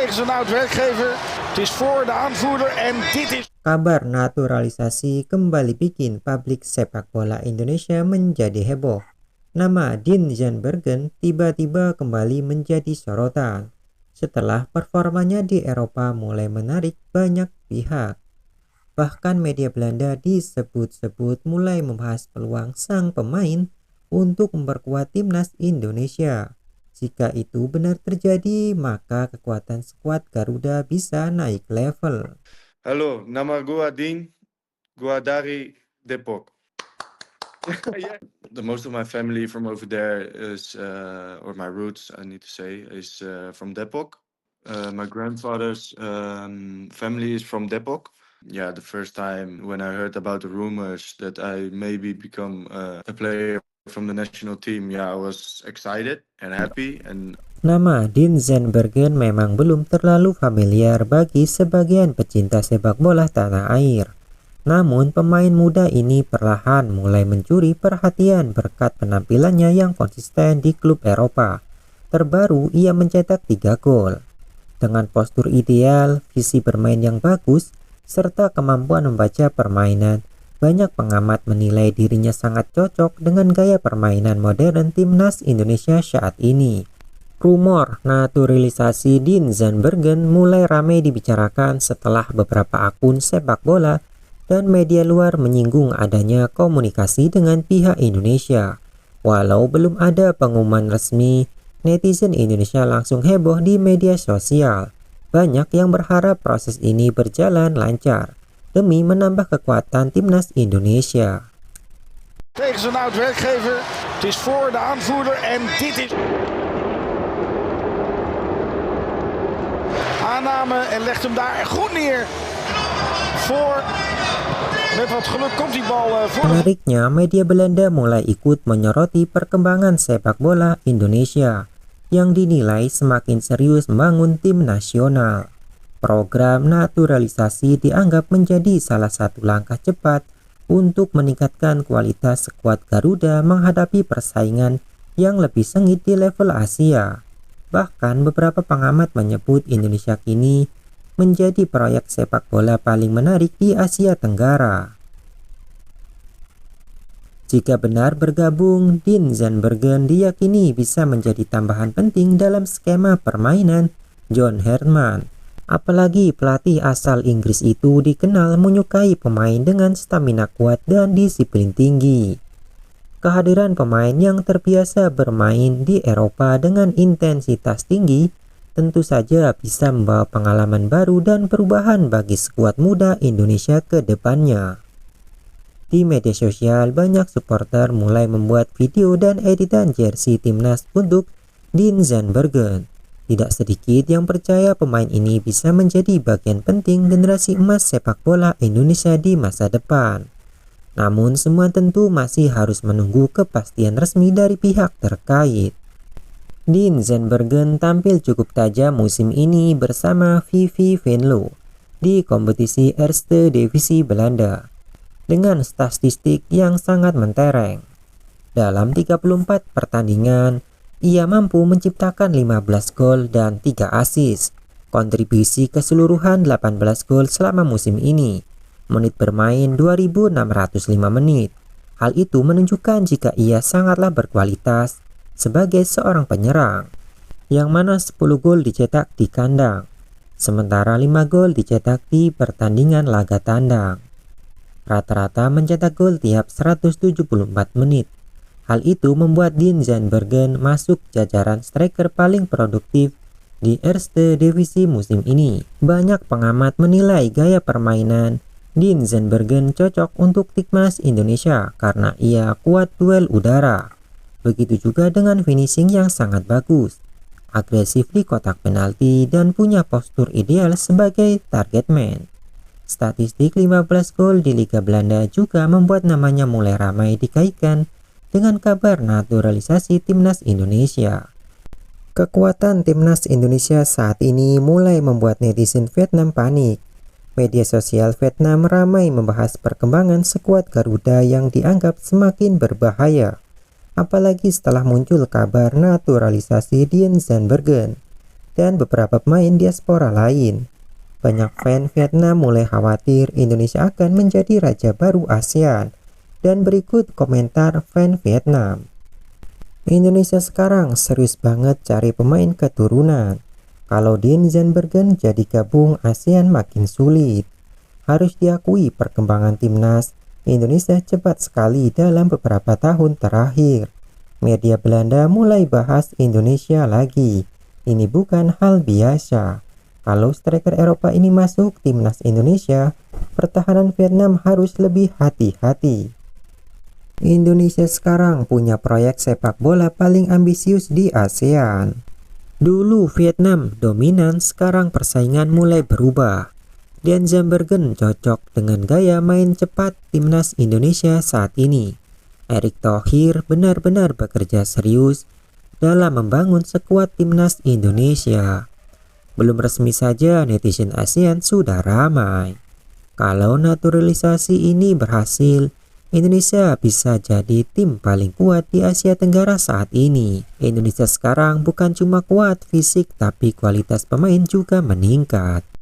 Tegen zijn oud-werkgever. Het is voor de aanvoerder en dit is... Kabar naturalisasi kembali bikin publik sepak bola Indonesia menjadi heboh. Nama Dean Zandbergen tiba-tiba kembali menjadi sorotan setelah performanya di Eropa mulai menarik banyak pihak. Bahkan media Belanda disebut-sebut mulai membahas peluang sang pemain untuk memperkuat timnas Indonesia. Jika itu benar terjadi, maka kekuatan skuad Garuda bisa naik level. Halo, nama gua Dean. Gua dari Depok. The most of my family from over there is, or my roots, I need to say, is from Depok. My grandfather's family is from Depok. Yeah, the first time when I heard about the rumors that I maybe become a player from the national team, yeah, I was excited and happy. And nama Dean Zandbergen memang belum terlalu familiar bagi sebagian pecinta sepak bola tanah air. Namun pemain muda ini perlahan mulai mencuri perhatian berkat penampilannya yang konsisten di klub Eropa. Terbaru ia mencetak 3 gol. Dengan postur ideal, visi bermain yang bagus, serta kemampuan membaca permainan, banyak pengamat menilai dirinya sangat cocok dengan gaya permainan modern timnas Indonesia saat ini. Rumor naturalisasi Dean Zandbergen mulai ramai dibicarakan setelah beberapa akun sepak bola dan media luar menyinggung adanya komunikasi dengan pihak Indonesia. Walau belum ada pengumuman resmi, netizen Indonesia langsung heboh di media sosial. Banyak yang berharap proses ini berjalan lancar demi menambah kekuatan timnas Indonesia. Tegen zijn oud-werkgever. Het is voor de aanvoerder en dit is... Aanname en legt hem daar goed neer. Voor... Met wat geluk komt die bal voor. Menariknya, media Belanda mulai ikut menyoroti perkembangan sepak bola Indonesia yang dinilai semakin serius membangun tim nasional. Program naturalisasi dianggap menjadi salah satu langkah cepat untuk meningkatkan kualitas skuad Garuda menghadapi persaingan yang lebih sengit di level Asia. Bahkan beberapa pengamat menyebut Indonesia kini menjadi proyek sepak bola paling menarik di Asia Tenggara. Jika benar bergabung, Dean Zandbergen diyakini bisa menjadi tambahan penting dalam skema permainan John Herdman. Apalagi pelatih asal Inggris itu dikenal menyukai pemain dengan stamina kuat dan disiplin tinggi. Kehadiran pemain yang terbiasa bermain di Eropa dengan intensitas tinggi tentu saja bisa membawa pengalaman baru dan perubahan bagi skuad muda Indonesia ke depannya. Di media sosial, banyak supporter mulai membuat video dan editan jersey timnas untuk Dean Zandbergen. Tidak sedikit yang percaya pemain ini bisa menjadi bagian penting generasi emas sepak bola Indonesia di masa depan. Namun semua tentu masih harus menunggu kepastian resmi dari pihak terkait. Dean Zandbergen tampil cukup tajam musim ini bersama VV Venlo di kompetisi Eerste Divisi Belanda dengan statistik yang sangat mentereng. Dalam 34 pertandingan, ia mampu menciptakan 15 gol dan 3 assist. Kontribusi keseluruhan 18 gol selama musim ini. Menit bermain 2.605 menit. Hal itu menunjukkan jika ia sangatlah berkualitas sebagai seorang penyerang, yang mana 10 gol dicetak di kandang, sementara 5 gol dicetak di pertandingan laga tandang. Rata-rata mencetak gol tiap 174 menit. Hal itu membuat Dean Zandbergen masuk jajaran striker paling produktif di Eerste Divisi musim ini. Banyak pengamat menilai gaya permainan Dean Zandbergen cocok untuk timnas Indonesia karena ia kuat duel udara. Begitu juga dengan finishing yang sangat bagus, agresif di kotak penalti, dan punya postur ideal sebagai target man. Statistik 15 gol di Liga Belanda juga membuat namanya mulai ramai dikaitkan dengan kabar naturalisasi timnas Indonesia. Kekuatan timnas Indonesia saat ini mulai membuat netizen Vietnam panik. Media sosial Vietnam ramai membahas perkembangan skuad Garuda yang dianggap semakin berbahaya. Apalagi setelah muncul kabar naturalisasi Dean Zandbergen. dan beberapa pemain diaspora lain. Banyak fan Vietnam mulai khawatir Indonesia akan menjadi raja baru ASEAN. Dan berikut komentar fan Vietnam. Indonesia sekarang serius banget cari pemain keturunan. Kalau Dean Zandbergen jadi gabung ASEAN makin sulit. Harus diakui perkembangan timnas Indonesia cepat sekali dalam beberapa tahun terakhir. Media Belanda mulai bahas Indonesia lagi. Ini bukan hal biasa. Kalau striker Eropa ini masuk timnas Indonesia, pertahanan Vietnam harus lebih hati-hati. Indonesia sekarang punya proyek sepak bola paling ambisius di ASEAN. Dulu Vietnam dominan, sekarang persaingan mulai berubah. Dean Zandbergen cocok dengan gaya main cepat timnas Indonesia saat ini. Erick Thohir benar-benar bekerja serius dalam membangun skuad timnas Indonesia. Belum resmi saja netizen ASEAN sudah ramai. Kalau naturalisasi ini berhasil, Indonesia bisa jadi tim paling kuat di Asia Tenggara saat ini. Indonesia sekarang bukan cuma kuat fisik, tapi kualitas pemain juga meningkat.